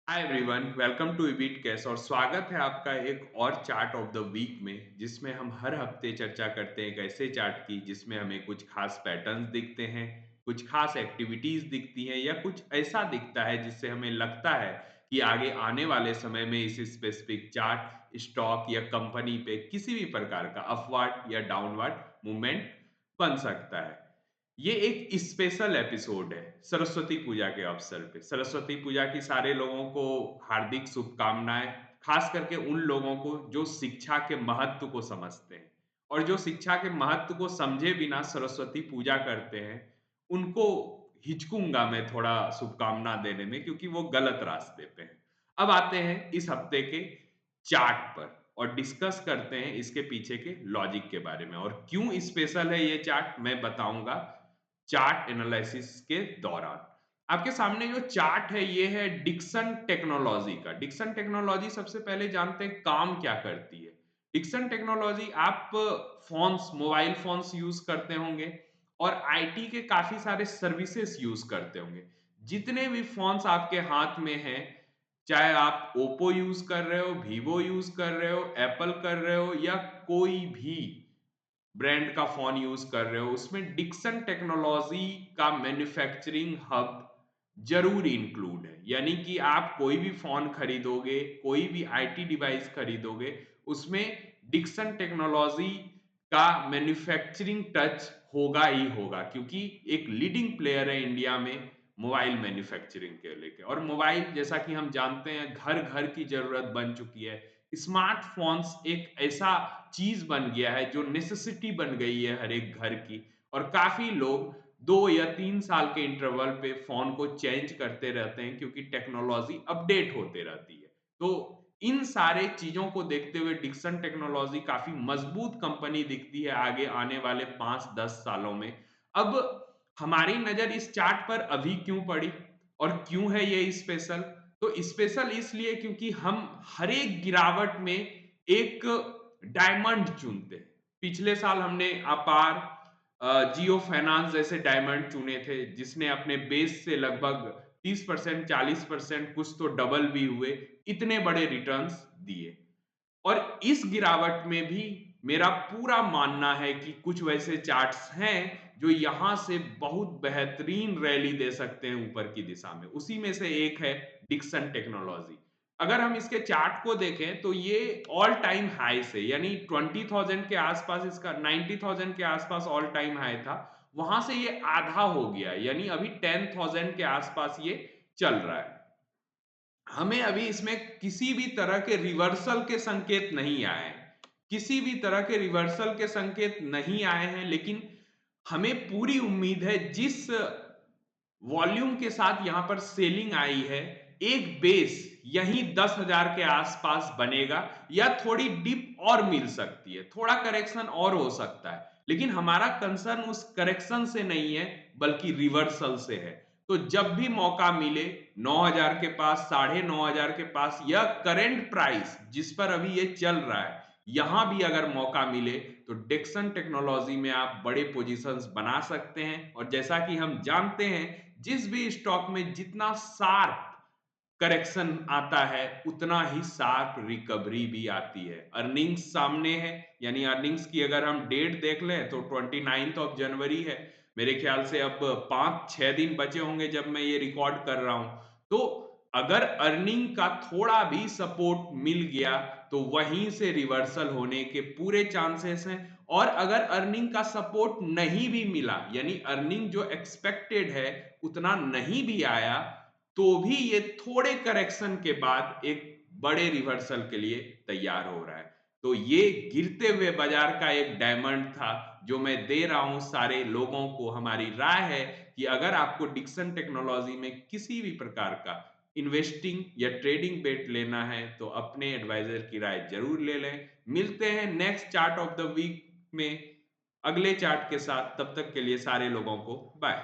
Hi everyone, welcome to इबिट cash और स्वागत है आपका एक और चार्ट ऑफ द वीक में जिसमें हम हर हफ्ते चर्चा करते हैं एक ऐसे चार्ट की जिसमें हमें कुछ खास पैटर्न्स दिखते हैं, कुछ खास एक्टिविटीज दिखती हैं या कुछ ऐसा दिखता है जिससे हमें लगता है कि आगे आने वाले समय में इस स्पेसिफिक चार्ट स्टॉक या कंपनी पे किसी भी प्रकार का अपवर्ड या डाउनवर्ड मूवमेंट बन सकता है। ये एक स्पेशल एपिसोड है सरस्वती पूजा के अवसर पे। सरस्वती पूजा की सारे लोगों को हार्दिक शुभकामनाएं, खास करके उन लोगों को जो शिक्षा के महत्व को समझते हैं और जो शिक्षा के महत्व को समझे बिना सरस्वती पूजा करते हैं, उनको हिचकूंगा मैं थोड़ा शुभकामना देने में क्योंकि वो गलत रास्ते पे हैं। अब आते हैं इस हफ्ते के चार्ट पर और डिस्कस करते हैं इसके पीछे के लॉजिक के बारे में और क्यों स्पेशल है ये चार्ट मैं बताऊंगा चार्ट एनालिसिस के दौरान। आपके सामने जो चार्ट है ये है डिक्सन टेक्नोलॉजी का। डिक्सन टेक्नोलॉजी सबसे पहले जानते हैं काम क्या करती है। डिक्सन टेक्नोलॉजी आप फोन्स मोबाइल फोन्स यूज करते होंगे और आईटी के काफी सारे सर्विसेज यूज करते होंगे। जितने भी फोन्स आपके हाथ में हैं, चाहे आप ओप्पो यूज कर रहे हो, वीवो यूज कर रहे हो, एप्पल कर रहे हो या कोई भी ब्रांड का फोन यूज कर रहे हो, उसमें डिक्सन टेक्नोलॉजी का मैन्युफैक्चरिंग हब जरूर इंक्लूड है। यानी कि आप कोई भी फोन खरीदोगे, कोई भी आईटी डिवाइस खरीदोगे, उसमें डिक्सन टेक्नोलॉजी का मैन्युफैक्चरिंग टच होगा ही होगा क्योंकि एक लीडिंग प्लेयर है इंडिया में मोबाइल मैन्युफैक्चरिंग के लेके। और मोबाइल जैसा कि हम जानते हैं घर घर की जरूरत बन चुकी है। स्मार्टफोन्स एक ऐसा चीज बन गया है जो नेसेसिटी बन गई है हर एक घर की। और काफी लोग 2 या 3 साल के इंटरवल पे फोन को चेंज करते रहते हैं क्योंकि टेक्नोलॉजी अपडेट होते रहती है। तो इन सारे चीजों को देखते हुए डिक्सन टेक्नोलॉजी काफी मजबूत कंपनी दिखती है आगे आने वाले 5-10 सालों में। अब हमारी नजर इस चार्ट पर अभी क्यों पड़ी और क्यों है ये स्पेशल? तो स्पेशल इसलिए क्योंकि हम हर एक गिरावट में एक डायमंड चुनते हैं। पिछले साल हमने अपार, जियो फाइनेंस जैसे डायमंड चुने थे जिसने अपने बेस से लगभग 30% 40% कुछ तो डबल भी हुए, इतने बड़े रिटर्न्स दिए। और इस गिरावट में भी मेरा पूरा मानना है कि कुछ वैसे चार्ट्स हैं जो यहां से बहुत बेहतरीन रैली दे सकते हैं ऊपर की दिशा में। उसी में से एक है डिक्सन टेक्नोलॉजी। अगर हम इसके चार्ट को देखें तो ये ऑल टाइम हाई से, यानी 20,000 के आसपास, इसका 90,000 के आसपास ऑल टाइम हाई था, वहां से ये आधा हो गया, यानी अभी 10,000 के आसपास ये चल रहा है। हमें अभी इसमें किसी भी तरह के रिवर्सल के संकेत नहीं आए हैं। किसी भी तरह के रिवर्सल के संकेत नहीं आए हैं, लेकिन हमें पूरी उम्मीद है जिस वॉल्यूम के साथ यहां पर सेलिंग आई है, एक बेस यही 10,000 के आसपास बनेगा या थोड़ी डिप और मिल सकती है, थोड़ा करेक्शन और हो सकता है। लेकिन हमारा कंसर्न उस करेक्शन से नहीं है बल्कि रिवर्सल से है। तो जब भी मौका मिले 9,000 के पास, 9,500 के पास या करंट प्राइस जिस पर अभी ये चल रहा है, यहां भी अगर मौका मिले तो डिक्सन टेक्नोलॉजी में आप बड़े पोजीशंस बना सकते हैं। और जैसा कि हम जानते हैं, जिस भी स्टॉक में जितना शार्प करेक्शन आता है उतना ही शार्प रिकवरी भी आती है। अर्निंग्स सामने है, यानी अर्निंग्स की अगर हम डेट देख लें तो 29 जनवरी है। मेरे ख्याल से अब 5-6 दिन बचे होंगे जब मैं ये रिकॉर्ड कर रहा हूं। तो अगर अर्निंग का थोड़ा भी सपोर्ट मिल गया तो वहीं से रिवर्सल होने के पूरे चांसेस हैं। और अगर अर्निंग का सपोर्ट नहीं भी मिला, यानी अर्निंग जो एक्सपेक्टेड है उतना नहीं भी आया, तो भी ये थोड़े करेक्शन के बाद एक बड़े रिवर्सल के लिए तैयार हो रहा है। तो ये गिरते हुए बाजार का एक डायमंड था जो मैं दे रहा हूं सारे लोगों को। हमारी राय है कि अगर आपको डिक्सन टेक्नोलॉजी में किसी भी प्रकार का इन्वेस्टिंग या ट्रेडिंग बेट लेना है तो अपने एडवाइजर की राय जरूर ले लें। मिलते हैं next chart of the week में अगले चार्ट के साथ। तब तक के लिए सारे लोगों को बाय।